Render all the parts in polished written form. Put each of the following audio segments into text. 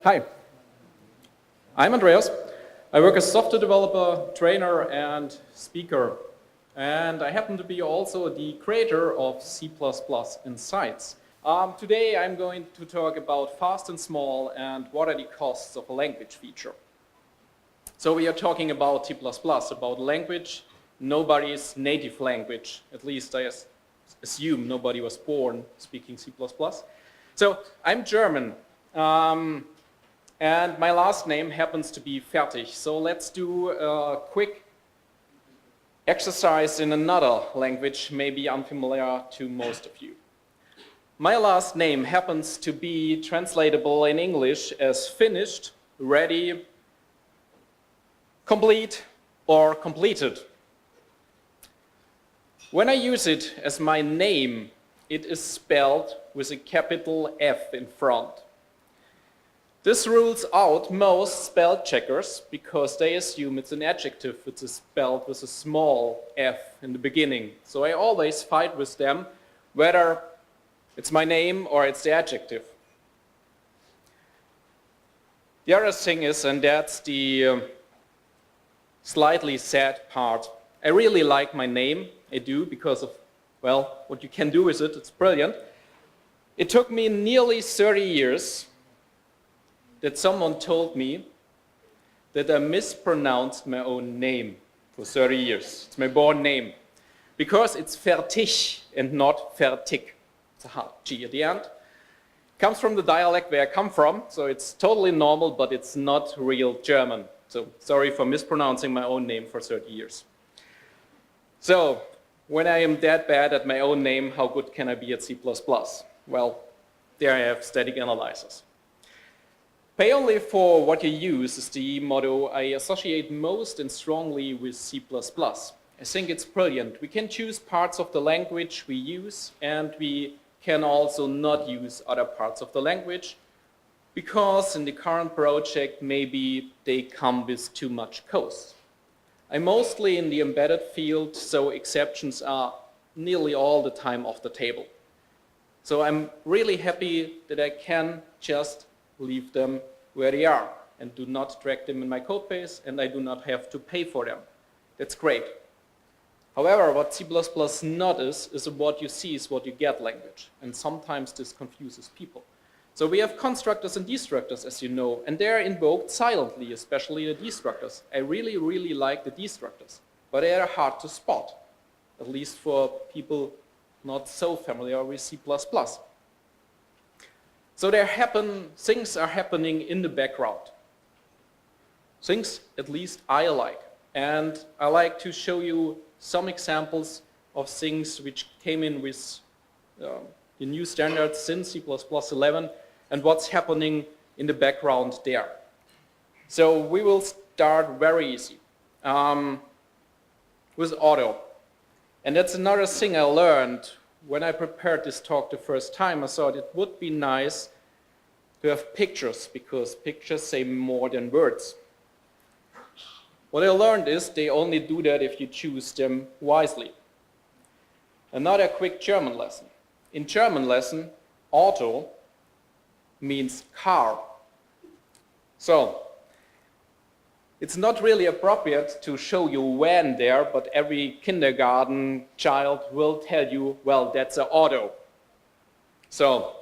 Hi, I'm Andreas. I work as software developer, trainer, and speaker. And I happen to be also the creator of C++ Insights. Today I'm going to talk about fast and small and what are the costs of a language feature. So we are talking about C++, about language, nobody's native language. At least I assume nobody was born speaking C++. So I'm German. And my last name happens to be Fertig. So let's do a quick exercise in another language, maybe unfamiliar to most of you. My last name happens to be translatable in English as finished, ready, complete, or completed. When I use it as my name, it is spelled with a capital F in front. This rules out most spell checkers because they assume it's an adjective which is spelled with a small f in the beginning. So I always fight with them whether it's my name or it's the adjective. The other thing is, and that's the slightly sad part, I really like my name. I do because of, well, what you can do with it. It's brilliant. It took me nearly 30 years that someone told me that I mispronounced my own name for 30 years. It's my born name. Because it's Fertig and not Fertig. It's a hard G at the end. It comes from the dialect where I come from, so it's totally normal, but it's not real German. So sorry for mispronouncing my own name for 30 years. So when I am that bad at my own name, how good can I be at C++? Well, there I have static analyzers. Pay only for what you use is the motto I associate most and strongly with C++. I think it's brilliant. We can choose parts of the language we use, and we can also not use other parts of the language because in the current project maybe they come with too much code. I'm mostly in the embedded field, so exceptions are nearly all the time off the table. So I'm really happy that I can just leave them where they are and do not drag them in my code base, and I do not have to pay for them. That's great. However, what C++ not is a what you see is what you get language, and sometimes this confuses people. So we have constructors and destructors, as you know, and they're invoked silently, especially the destructors. I really, really like the destructors, but they are hard to spot, at least for people not so familiar with C++. So things are happening in the background. Things at least I like. And I like to show you some examples of things which came in with the new standards since C++ 11 and what's happening in the background there. So we will start very easy with auto. And that's another thing I learned when I prepared this talk the first time. I thought it would be nice to have pictures because pictures say more than words. What I learned is they only do that if you choose them wisely. Another quick German lesson. In German lesson, auto means car. So it's not really appropriate to show you when there, but every kindergarten child will tell you, well, that's an auto. So,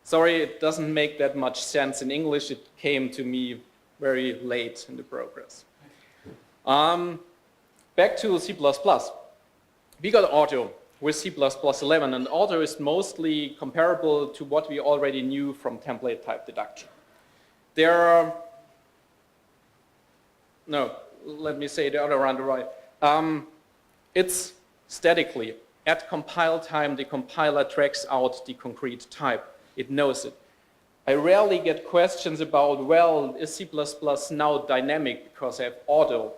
sorry, it doesn't make that much sense in English. It came to me very late in the progress. Back to C++. We got auto with C++ 11, and auto is mostly comparable to what we already knew from template type deduction. There are no, let me say the other round right. It's statically. At compile time, the compiler tracks out the concrete type. It knows it. I rarely get questions about, well, is C++ now dynamic because I have auto?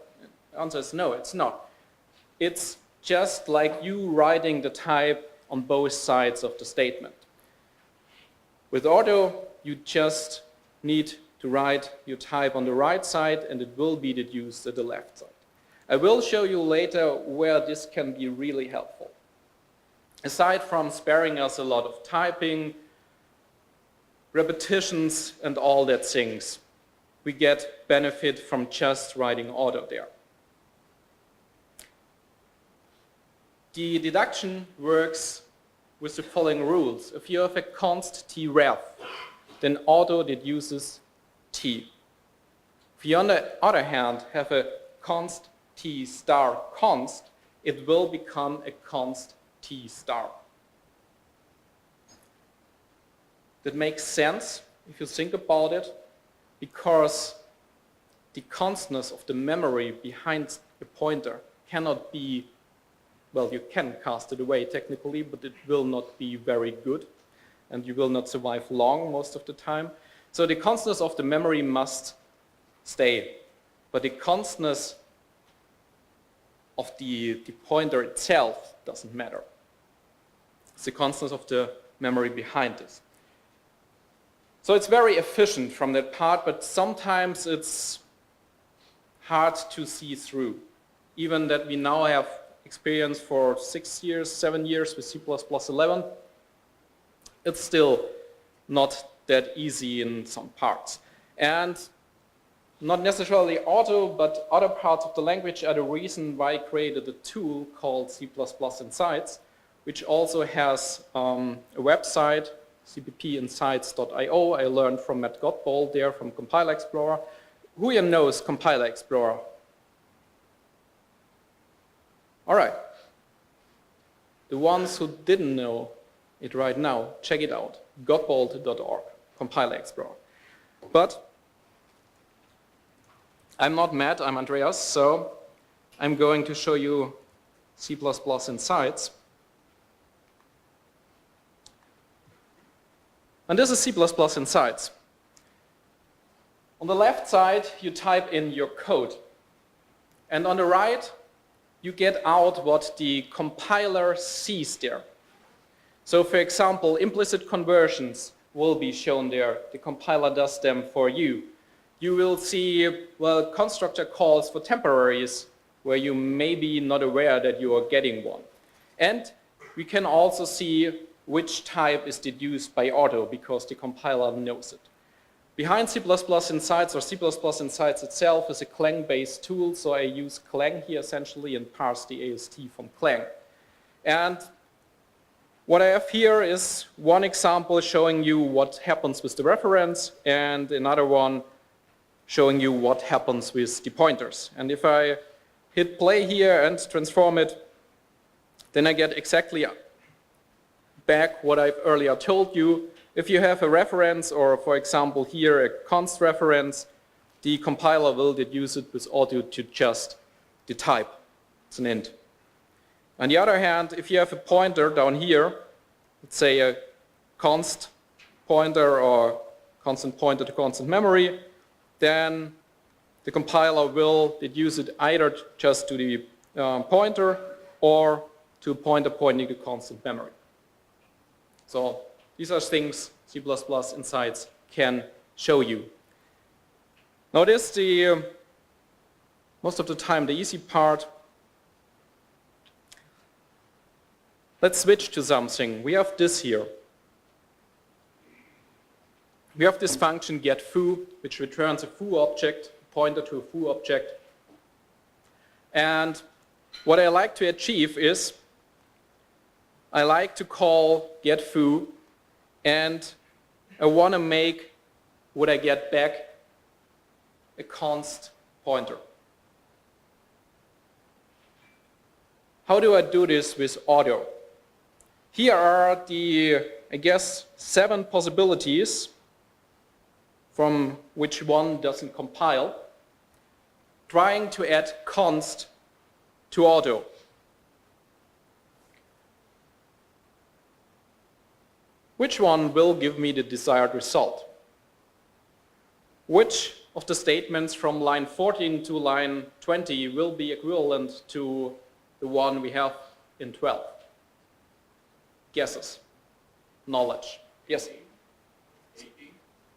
The answer is no, it's not. It's just like you writing the type on both sides of the statement. With auto, you just need to write your type on the right side and it will be deduced at the left side. I will show you later where this can be really helpful. Aside from sparing us a lot of typing, repetitions and all that things. We get benefit from just writing auto there. The deduction works with the following rules. If you have a const t ref, then auto deduces t. If you, on the other hand, have a const t star const, it will become a const t star. That makes sense if you think about it, because the constness of the memory behind the pointer cannot be, well, you can cast it away technically, but it will not be very good, and you will not survive long most of the time. So the constness of the memory must stay, but the constness of the pointer itself doesn't matter. It's the constness of the memory behind this. So it's very efficient from that part, but sometimes it's hard to see through. Even that we now have experience for 6 years, 7 years with C++11, it's still not that easy in some parts. And not necessarily auto, but other parts of the language are the reason why I created a tool called C++ Insights, which also has a website, cppinsights.io. I learned from Matt Gottbold there from Compiler Explorer. Who here knows Compiler Explorer? All right. The ones who didn't know it right now, check it out. Gottbold.org, Compiler Explorer. But I'm not Matt, I'm Andreas, so I'm going to show you C++ Insights. And this is C++ Insights. On the left side, you type in your code. And on the right, you get out what the compiler sees there. So for example, implicit conversions will be shown there. The compiler does them for you. You will see, well, constructor calls for temporaries where you may be not aware that you are getting one. And we can also see which type is deduced by auto because the compiler knows it. Behind C++ Insights, or C++ Insights itself, is a Clang-based tool, so I use Clang here essentially and parse the AST from Clang. And what I have here is one example showing you what happens with the reference and another one showing you what happens with the pointers. And if I hit play here and transform it, then I get exactly back what I've earlier told you. If you have a reference, or for example here a const reference, the compiler will deduce it with auto to just the type. It's an int. On the other hand, if you have a pointer down here, let's say a const pointer or constant pointer to constant memory, then the compiler will deduce it either just to the pointer or to a pointer pointing to constant memory. So these are things C++ Insights can show you. Now this is most of the time the easy part. Let's switch to something. We have this here. We have this function getFoo, which returns a foo object, a pointer to a foo object. And what I like to achieve is I like to call getFoo, and I want to make what I get back a const pointer. How do I do this with auto? Here are the, I guess, 7 possibilities from which one doesn't compile, trying to add const to auto. Which one will give me the desired result? Which of the statements from line 14 to line 20 will be equivalent to the one we have in 12? Guesses? Knowledge? Yes?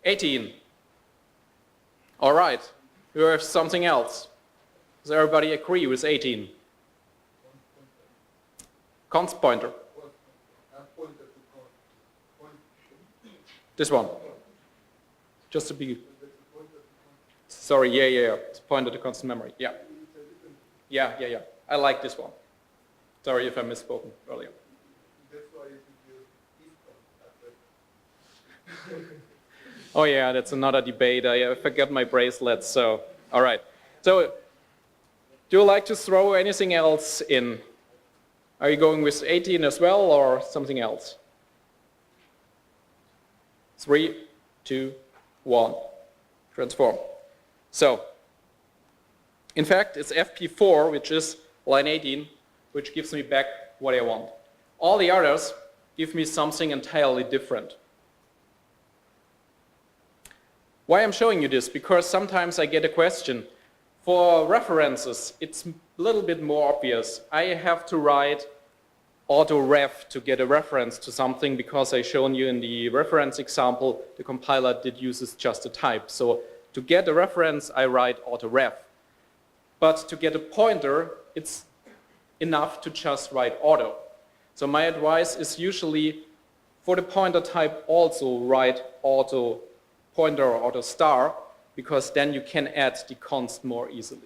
18. All right. We have something else. Does everybody agree with 18? Const pointer. This one. Just to be... Sorry, yeah. It's pointed to constant memory, yeah. Yeah. I like this one. Sorry if I misspoken earlier. Oh yeah, that's another debate. I forgot my bracelets, so... All right. So, do you like to throw anything else in? Are you going with 18 as well, or something else? 3, 2, 1. Transform. So, in fact, it's FP4, which is line 18, which gives me back what I want. All the others give me something entirely different. Why I'm showing you this? Because sometimes I get a question. For references, it's a little bit more obvious. I have to write auto-ref to get a reference to something because I shown you in the reference example, the compiler did uses just a type. So to get a reference, I write auto-ref. But to get a pointer, it's enough to just write auto. So my advice is usually for the pointer type also write auto pointer or auto star, because then you can add the const more easily.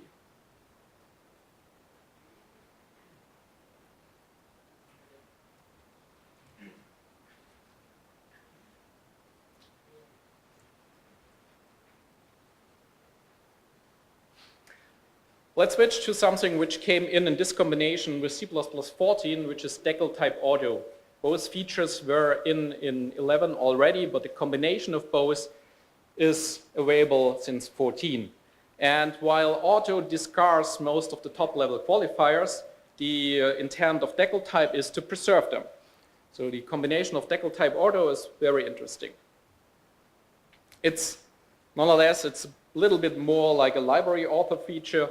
Let's switch to something which came in this combination with C++ 14, which is decal type auto. Both features were in 11 already, but the combination of both is available since 14. And while auto discards most of the top-level qualifiers, the intent of decal type is to preserve them. So the combination of decal type auto is very interesting. Nonetheless, it's a little bit more like a library author feature,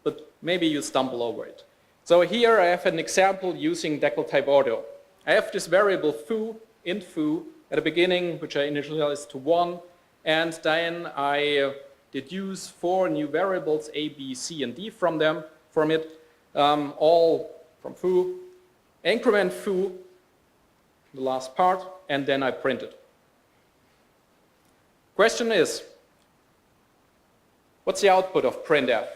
but maybe you stumble over it. So here I have an example using decal type auto. I have this variable foo, int foo, at the beginning, which I initialize to 1, and then I deduce 4 new variables, a, b, c, and d from it, all from foo, increment foo, the last part, and then I print it. Question is, what's the output of printf?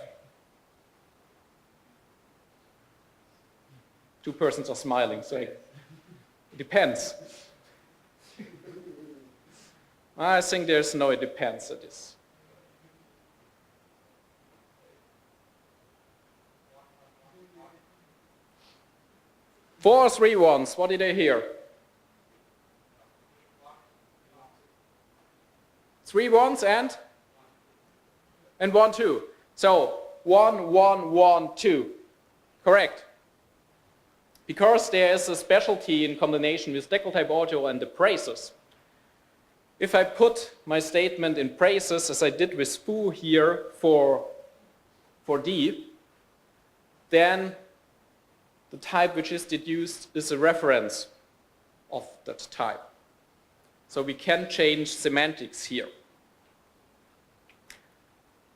2 persons are smiling, so it depends. I think there's no it depends at this. Four 3 ones, what did I hear? 3 ones and 1, 2. So 1, 1, 1, 2. Correct. Because there is a specialty in combination with decal type auto and the braces. If I put my statement in braces, as I did with foo here for d, then the type which is deduced is a reference of that type. So we can change semantics here.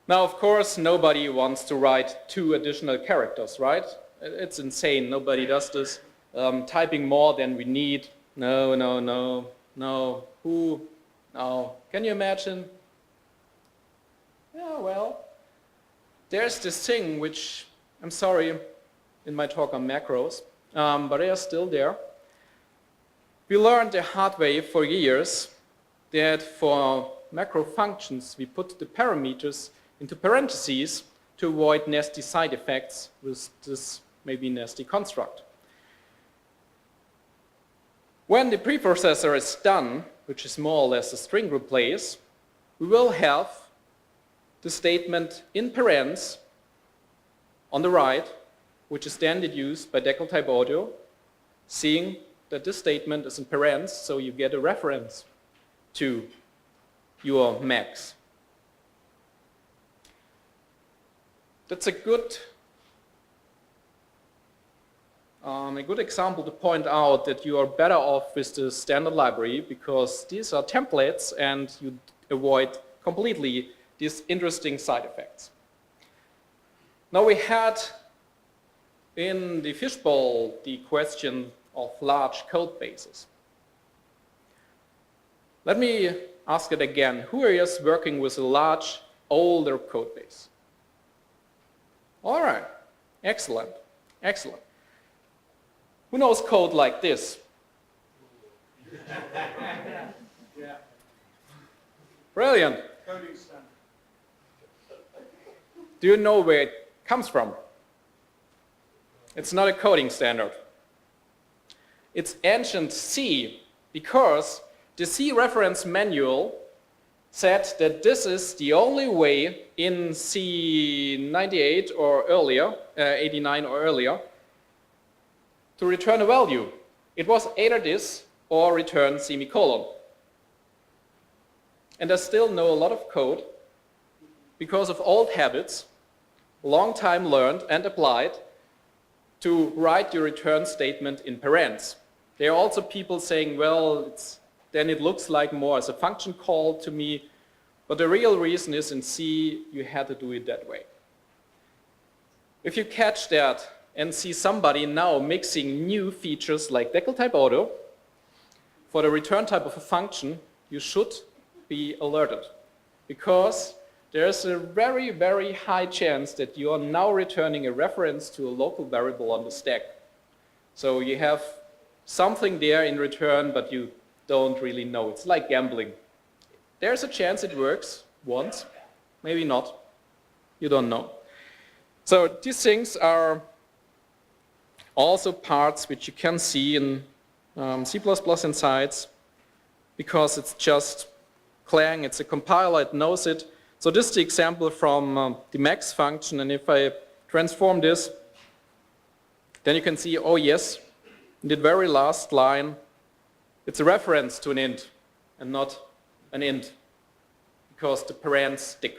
Now, of course, nobody wants to write 2 additional characters, right? It's insane. Nobody does this. Typing more than we need. No. Who? No. Can you imagine? Yeah, well, there's this thing which, I'm sorry, in my talk on macros, but they are still there. We learned the hard way for years that for macro functions, we put the parameters into parentheses to avoid nasty side effects with this maybe nasty construct. When the preprocessor is done, which is more or less a string replace, we will have the statement in parens on the right, which is then deduced by decal type auto, seeing that this statement is in parens, so you get a reference to your max. That's a good example to point out that you are better off with the standard library because these are templates and you avoid completely these interesting side effects. Now we had in the fishbowl the question of large code bases. Let me ask it again. Who is working with a large, older code base? All right, excellent, excellent. Who knows code like this? Brilliant. Do you know where it comes from? It's not a coding standard. It's ancient C, because the C reference manual said that this is the only way in C98 or earlier, 89 or earlier, to return a value. It was either this or return semicolon. And I still know a lot of code because of old habits, long time learned and applied, to write your return statement in parens. There are also people saying, well, then it looks like more as a function call to me, but the real reason is in C, you had to do it that way. If you catch that and see somebody now mixing new features like decal type auto for the return type of a function, you should be alerted, because there's a very, very high chance that you are now returning a reference to a local variable on the stack. So you have something there in return, but you don't really know. It's like gambling. There's a chance it works once, maybe not. You don't know. So these things are also parts which you can see in C++ insides, because it's just Clang, it's a compiler, it knows it. So this is the example from the max function, and if I transform this, then you can see, oh yes, in the very last line, it's a reference to an int and not an int, because the parens stick.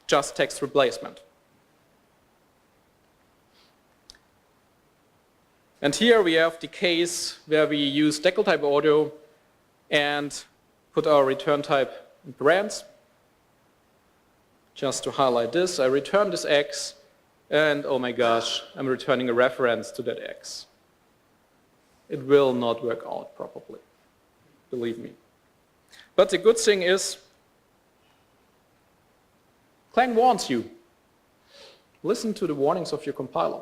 Just text replacement. And here we have the case where we use decal type auto and put our return type in parens. Just to highlight this, I return this x, and oh my gosh, I'm returning a reference to that x. It will not work out properly, believe me. But the good thing is, Clang warns you. Listen to the warnings of your compiler.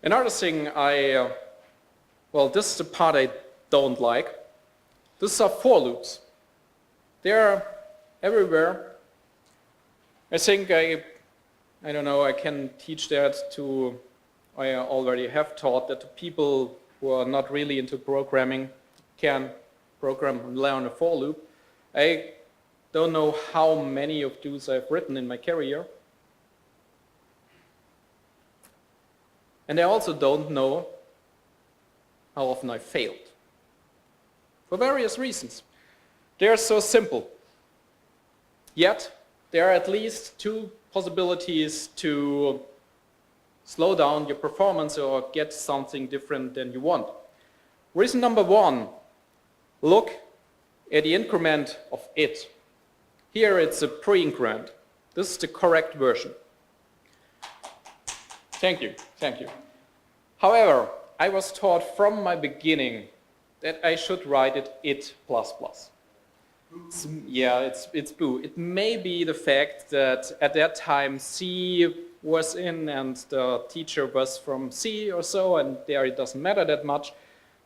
Another thing well, this is the part I don't like. These are for loops. They're everywhere. I think I don't know, I can teach that to, I already have taught that to people who are not really into programming can program and learn a for loop. I don't know how many of those I've written in my career. And I also don't know how often I failed. For various reasons. They are so simple. Yet, there are at least two possibilities to slow down your performance or get something different than you want. Reason number one, look at the increment of it. Here it's a pre-increment. This is the correct version. Thank you, thank you. However, I was taught from my beginning that I should write it plus plus. Yeah, it's boo. It may be the fact that at that time C was in and the teacher was from C or so, and there it doesn't matter that much.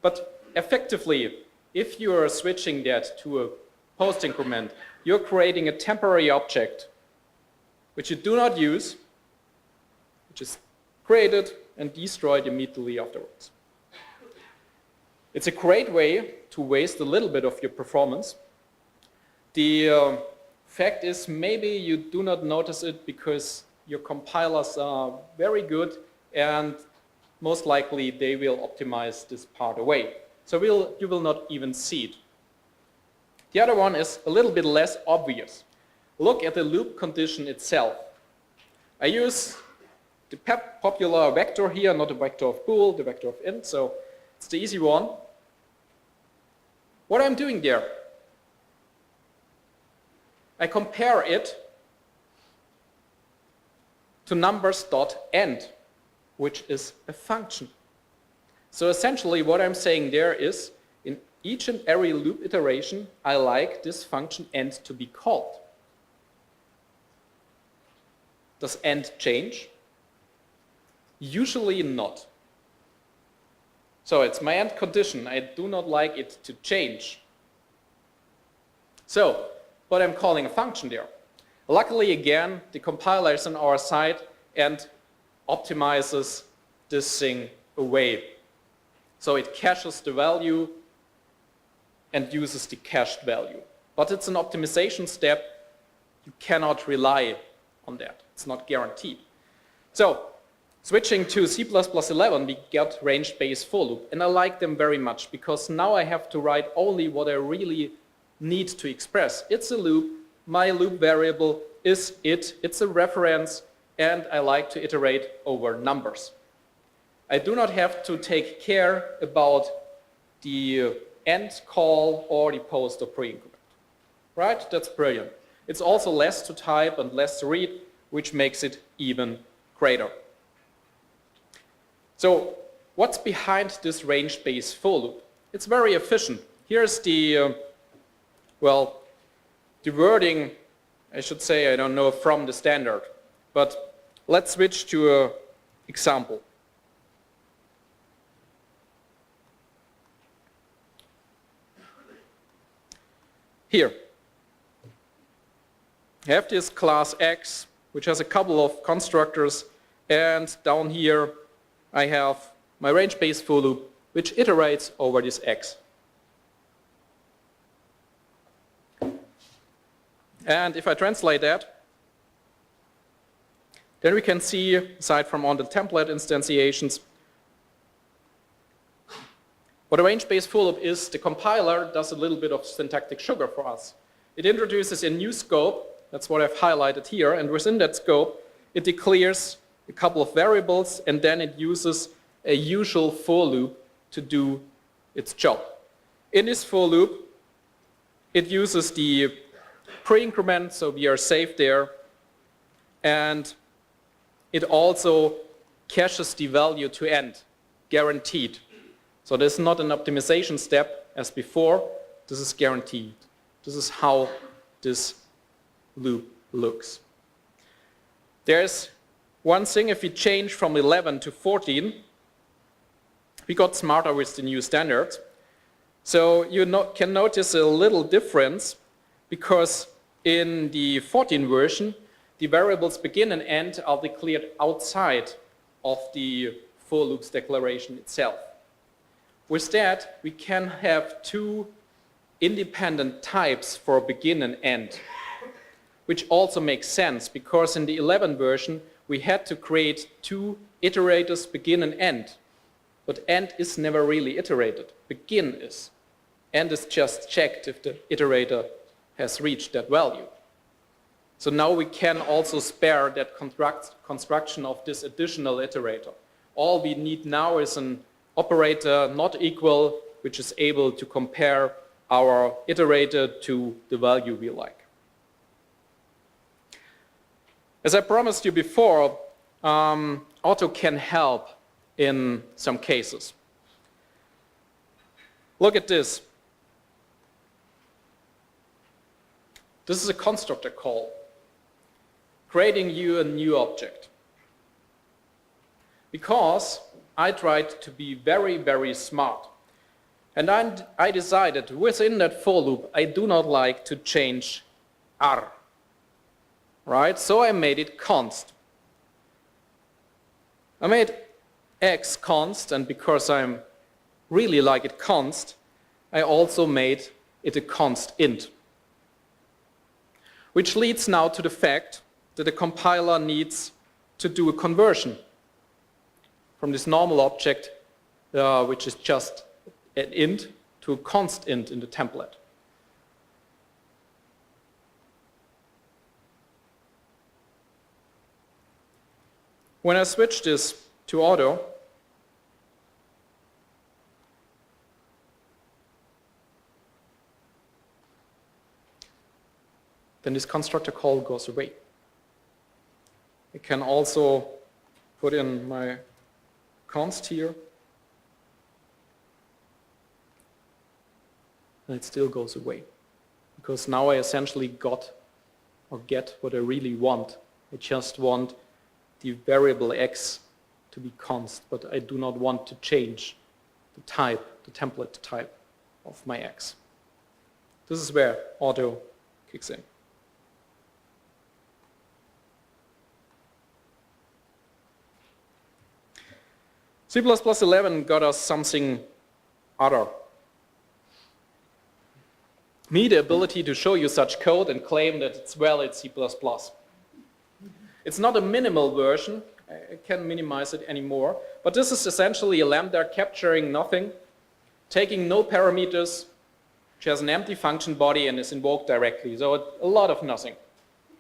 But effectively, if you are switching that to a post increment, you're creating a temporary object which you do not use, which is created and destroyed immediately afterwards. It's a great way to waste a little bit of your performance. The fact is, maybe you do not notice it because your compilers are very good and most likely they will optimize this part away. So you will not even see it. The other one is a little bit less obvious. Look at the loop condition itself. I use the popular vector here, not the vector of bool, the vector of int, so it's the easy one. What I'm doing there, I compare it to numbers.end, which is a function. So essentially what I'm saying there is, in each and every loop iteration, I like this function end to be called. Does end change? Usually not. So it's my end condition. I do not like it to change. So, what I'm calling a function there. Luckily, again, the compiler is on our side and optimizes this thing away. So it caches the value and uses the cached value. But it's an optimization step. You cannot rely on that. It's not guaranteed. So, switching to C++11, we got range-based for loop. And I like them very much because now I have to write only what I really need to express. It's a loop. My loop variable is it. It's a reference. And I like to iterate over numbers. I do not have to take care about the end call or the post or pre-increment. Right? That's brilliant. It's also less to type and less to read, which makes it even greater. So what's behind this range-based for loop? It's very efficient. Here's the, the wording, I should say, I don't know, from the standard. But let's switch to an example. Here, I have this class X, which has a couple of constructors, and down here I have my range-based for loop, which iterates over this X. And if I translate that, then we can see, aside from on the template instantiations, what a range-based for loop is. The compiler does a little bit of syntactic sugar for us. It introduces a new scope, that's what I've highlighted here, and within that scope, it declares a couple of variables, and then it uses a usual for loop to do its job. In this for loop, it uses the pre-increment, so we are safe there, and it also caches the value to end, guaranteed. So this is not an optimization step as before, this is guaranteed. This is how this loop looks. There's one thing, if we change from 11 to 14, we got smarter with the new standards. So you can notice a little difference because in the 14 version, the variables begin and end are declared outside of the for loops declaration itself. With that, we can have two independent types for begin and end, which also makes sense because in the 11 version, we had to create two iterators, begin and end. But end is never really iterated. Begin is. End is just checked if the iterator has reached that value. So now we can also spare that construction of this additional iterator. All we need now is an operator not equal, which is able to compare our iterator to the value we like. As I promised you before, auto can help in some cases. Look at this. This is a constructor call, creating you a new object. Because I tried to be very, very smart. And I decided within that for loop, I do not like to change R. Right? So I made it const. I made X const, and because I really like it const, I also made it a const int. Which leads now to the fact that the compiler needs to do a conversion from this normal object, which is just an int, to a const int in the template. When I switch this to auto, then this constructor call goes away. I can also put in my const here. And it still goes away. Because now I essentially got or get what I really want. I just want the variable x to be const, but I do not want to change the type, the template type of my x. This is where auto kicks in. C++11 got us something other. Me the ability to show you such code and claim that it's valid C++. It's not a minimal version, I can't minimize it anymore, but this is essentially a lambda capturing nothing, taking no parameters, which has an empty function body and is invoked directly. So a lot of nothing,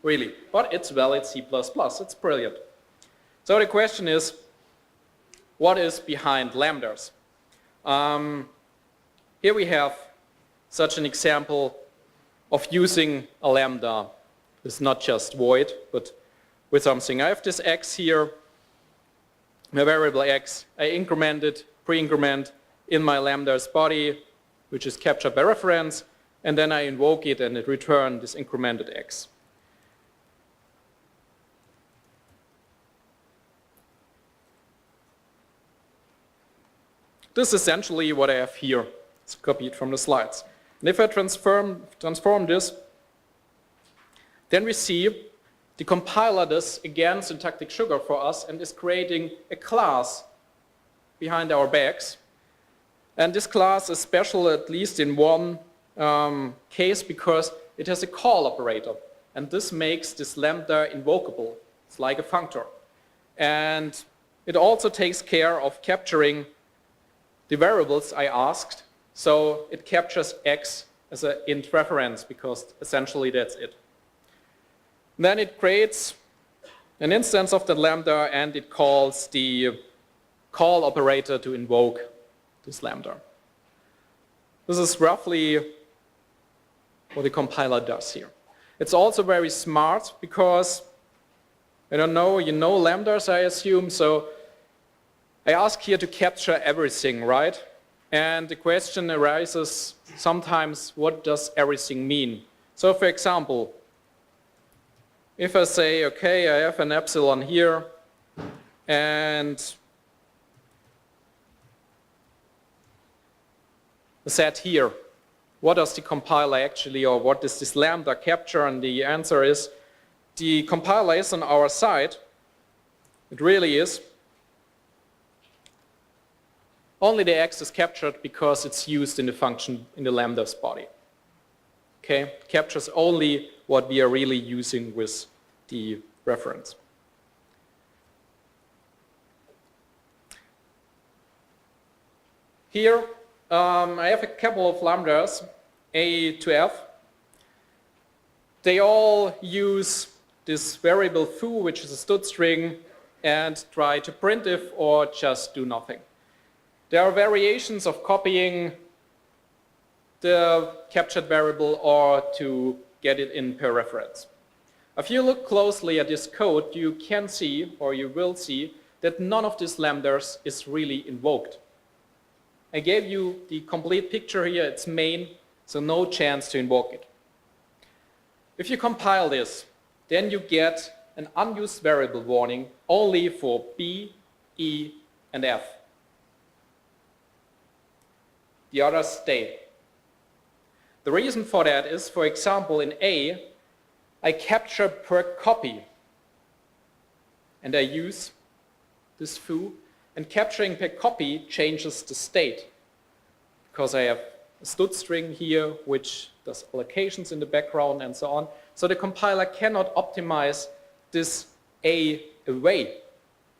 really. But it's valid C++, it's brilliant. So the question is, what is behind lambdas? Here we have such an example of using a lambda. It's not just void, but with something. I have this x here, my variable x. I increment it, pre-increment in my lambda's body, which is captured by reference, and then I invoke it and it returns this incremented x. This is essentially what I have here. It's copied from the slides. And if I transform this, then we see the compiler does again syntactic sugar for us and is creating a class behind our backs. And this class is special at least in one case because it has a call operator. And this makes this lambda invocable. It's like a functor. And it also takes care of capturing the variables I asked. So it captures x as an int reference because essentially that's it. Then it creates an instance of the lambda and it calls the call operator to invoke this lambda. This is roughly what the compiler does here. It's also very smart because, I don't know, you know lambdas I assume, so I ask here to capture everything, right? And the question arises sometimes, what does everything mean? So for example, if I say, okay, I have an epsilon here, and a set here, what does the compiler actually, or what does this lambda capture? And the answer is, the compiler is on our side. It really is. Only the x is captured because it's used in the function in the lambda's body. Okay, it captures only what we are really using with the reference. Here, I have a couple of lambdas, A to F. They all use this variable foo, which is a stud string, and try to printf or just do nothing. There are variations of copying the captured variable or to get it in per reference. If you look closely at this code, you can see, or you will see, that none of these lambdas is really invoked. I gave you the complete picture here, it's main, so no chance to invoke it. If you compile this, then you get an unused variable warning only for B, E, and F. The others stay. The reason for that is, for example, in A, I capture per copy. And I use this foo. And capturing per copy changes the state. Because I have a stud string here, which does allocations in the background and so on. So the compiler cannot optimize this A away,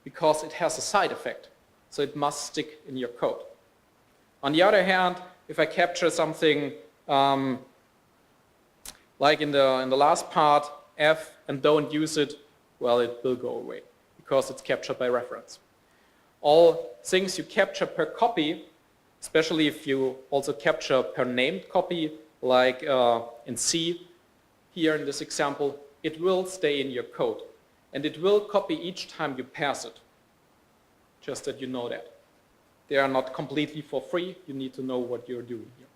because it has a side effect. So it must stick in your code. On the other hand, if I capture something like in the last part, F, and don't use it, well, it will go away because it's captured by reference. All things you capture per copy, especially if you also capture per named copy, like in C, here in this example, it will stay in your code. and it will copy each time you pass it. Just that you know that. They are not completely for free. You need to know what you're doing here.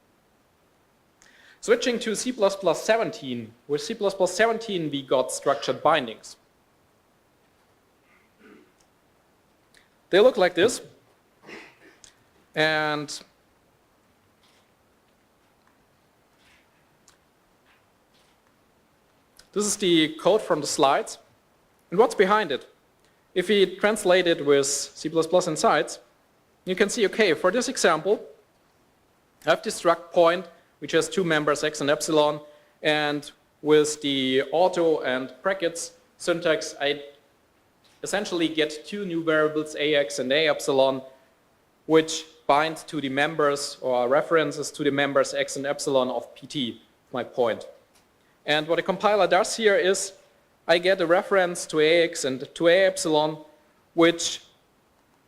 Switching to C++ 17. With C++ 17, we got structured bindings. They look like this. And this is the code from the slides. And what's behind it? If we translate it with C++ inside, you can see, okay, for this example, I have this struct point, which has two members, x and epsilon, and with the auto and brackets syntax, I essentially get two new variables, ax and a epsilon, which bind to the members or references to the members x and epsilon of pt, my point. And what a compiler does here is I get a reference to ax and to a epsilon, which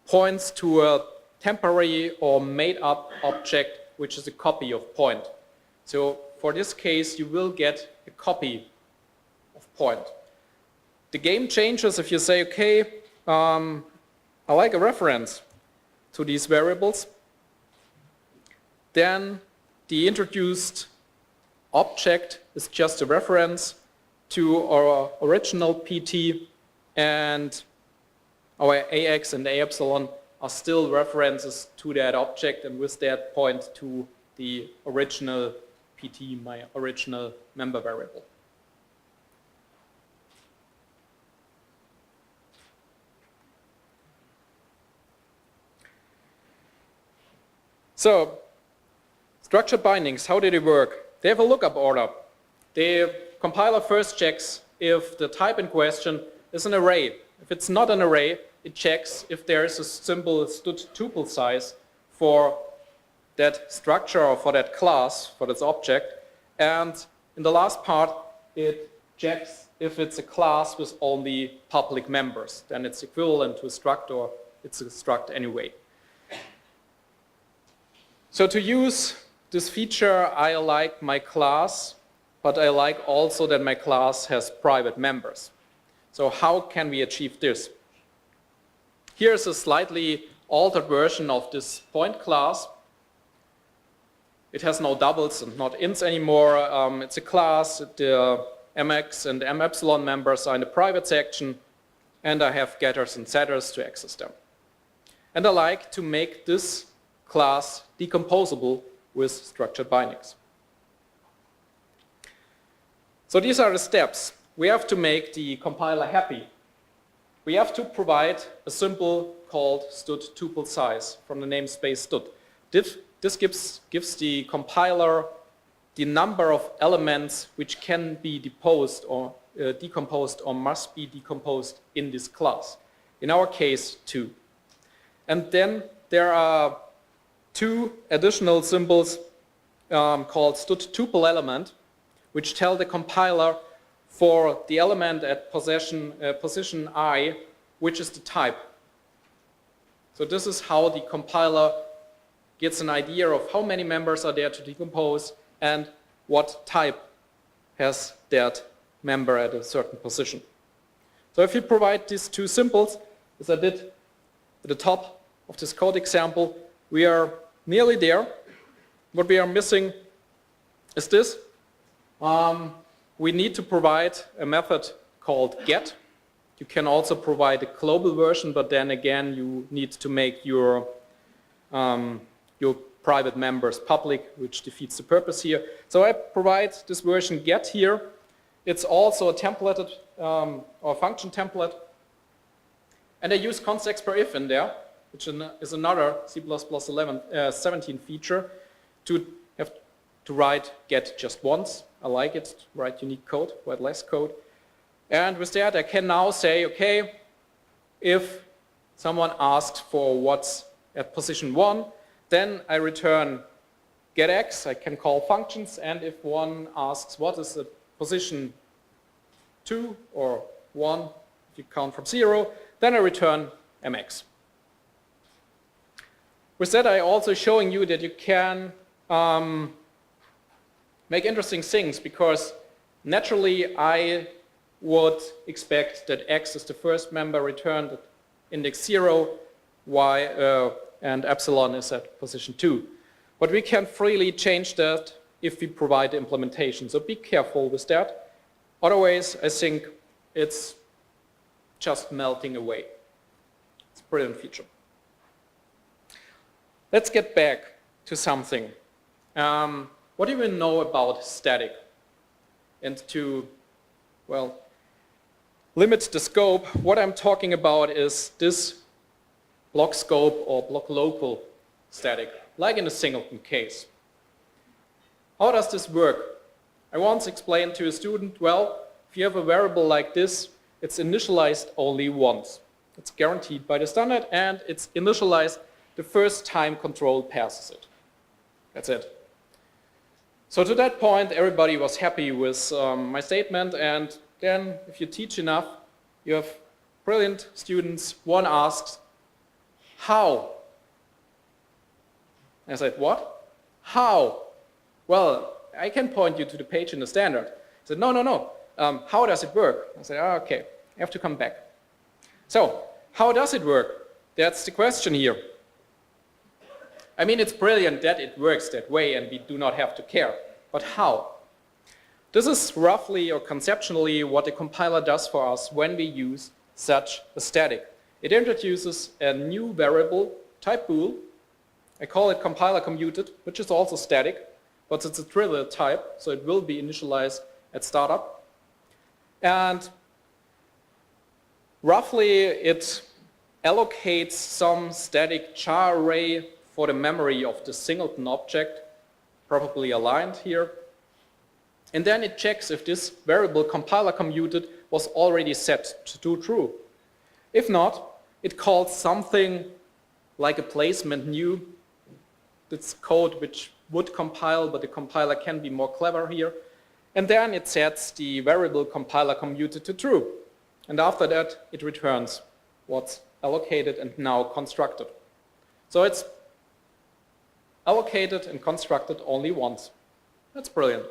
points to a temporary or made-up object, which is a copy of point. So for this case, you will get a copy of point. The game changes if you say, okay, I like a reference to these variables. Then the introduced object is just a reference to our original PT, and our AX and A epsilon are still references to that object, and with that point to the original PT, my original member variable. So, structured bindings, how do they work? They have a lookup order. The compiler first checks if the type in question is an array. If it's not an array, it checks if there is a simple tuple size for that structure or for that class, for this object. And in the last part, it checks if it's a class with only public members. Then it's equivalent to a struct, or it's a struct anyway. So to use this feature, I like my class, but I like also that my class has private members. So how can we achieve this? Here's a slightly altered version of this point class. It has no doubles and not ints anymore. It's a class. The mx and m epsilon members are in the private section, and I have getters and setters to access them. And I like to make this class decomposable with structured bindings. So these are the steps. We have to make the compiler happy. We have to provide a symbol called stud tuple size from the namespace stud. This gives the compiler the number of elements which can be decomposed or must be decomposed in this class. In our case, 2. And then there are two additional symbols called stud tuple element, which tell the compiler for the element at position I, which is the type. So this is how the compiler gets an idea of how many members are there to decompose and what type has that member at a certain position. So if you provide these two symbols, as I did at the top of this code example, we are nearly there. What we are missing is this. We need to provide a method called get. You can also provide a global version, but then again you need to make your private members public, which defeats the purpose here. So I provide this version get here. It's also a templated or function template. And I use const expr-if in there, which is another C++ 17 feature to have to write get just once. I like it, write unique code, write less code. And with that I can now say, okay, if someone asks for what's at position 1, then I return getX, I can call functions, and if one asks what is the position 2 or 1, if you count from 0, then I return mx. With that I also showing you that you can make interesting things, because naturally I would expect that X is the first member returned at index 0, Y and epsilon is at position 2. But we can freely change that if we provide the implementation. So be careful with that. Otherwise, I think it's just melting away. It's a brilliant feature. Let's get back to something. What do we know about static? And to, well, limit the scope, what I'm talking about is this block scope or block local static, like in the singleton case. How does this work? I once explained to a student, well, if you have a variable like this, it's initialized only once. It's guaranteed by the standard and it's initialized the first time control passes it. That's it. So to that point, everybody was happy with my statement, and then if you teach enough, you have brilliant students. One asks, how? I said, what? How? Well, I can point you to the page in the standard. I said, no. How does it work? I said, oh, okay, I have to come back. So, how does it work? That's the question here. I mean, it's brilliant that it works that way and we do not have to care. But how? This is roughly or conceptually what the compiler does for us when we use such a static. It introduces a new variable, type bool. I call it compiler commuted, which is also static, but it's a trivial type, so it will be initialized at startup. And roughly it allocates some static char array for the memory of the singleton object, probably aligned here. And then it checks if this variable compiler commuted was already set to true. If not, it calls something like a placement new. It's code which would compile, but the compiler can be more clever here. And then it sets the variable compiler commuted to true. And after that, it returns what's allocated and now constructed. So it's allocated and constructed only once. That's brilliant.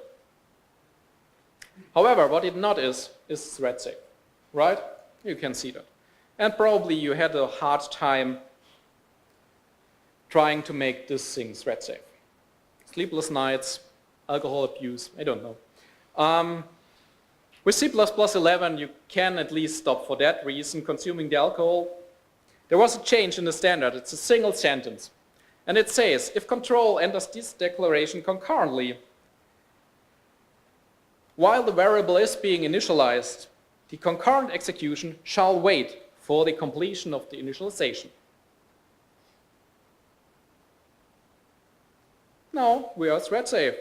However, what it not is thread safe, right? You can see that. And probably you had a hard time trying to make this thing thread safe. Sleepless nights, alcohol abuse, I don't know. With C++11, you can at least stop for that reason, consuming the alcohol. There was a change in the standard. It's a single sentence. And it says, if control enters this declaration concurrently, while the variable is being initialized, the concurrent execution shall wait for the completion of the initialization. Now we are thread safe.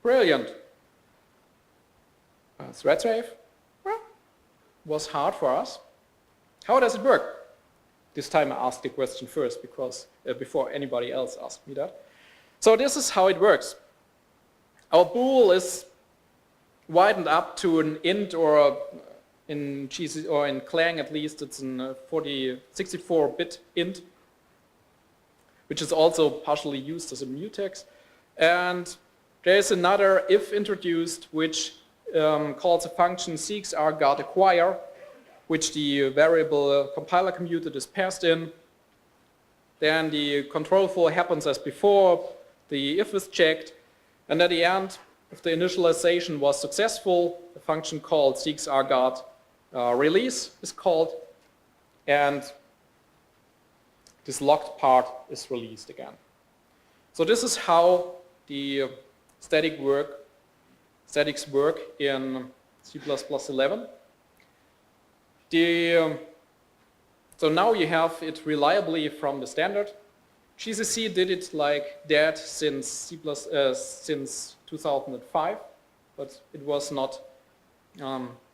Brilliant. Thread safe? Well, was hard for us. How does it work? This time I asked the question first because before anybody else asked me that. So this is how it works. Our bool is widened up to an int, or in GC or in Clang at least it's a 64-bit int, which is also partially used as a mutex. And there is another if introduced, which calls a function seeks rguard acquire, which the variable compiler commuted is passed in. Then the control flow happens as before, the if is checked, and at the end, if the initialization was successful, the function called seeks rguard release is called, and this locked part is released again. So this is how the statics work in C++11. So now you have it reliably from the standard. GCC did it like that since since 2005, but it was not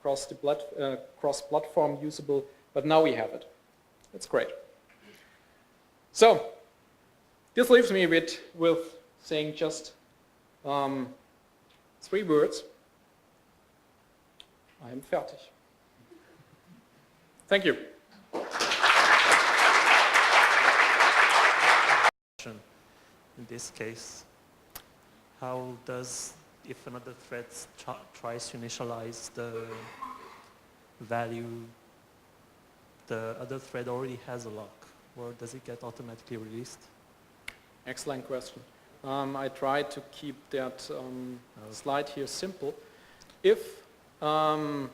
cross-platform usable, but now we have it. That's great. So this leaves me with saying just 3 words. I am fertig. Thank you. In this case, how does, if another thread tries to initialize value, the other thread already has a lock, or does it get automatically released? Excellent question. I tried to keep that slide here simple. If the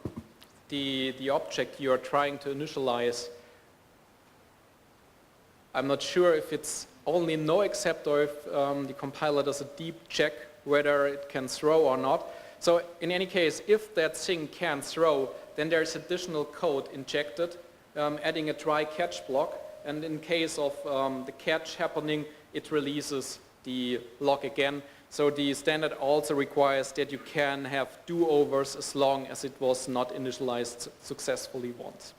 object you are trying to initialize, I'm not sure if it's only no except or if the compiler does a deep check whether it can throw or not. So in any case, if that thing can throw, then there's additional code injected, adding a try catch block, and in case of the catch happening, it releases the lock again. So the standard also requires that you can have do-overs as long as it was not initialized successfully once.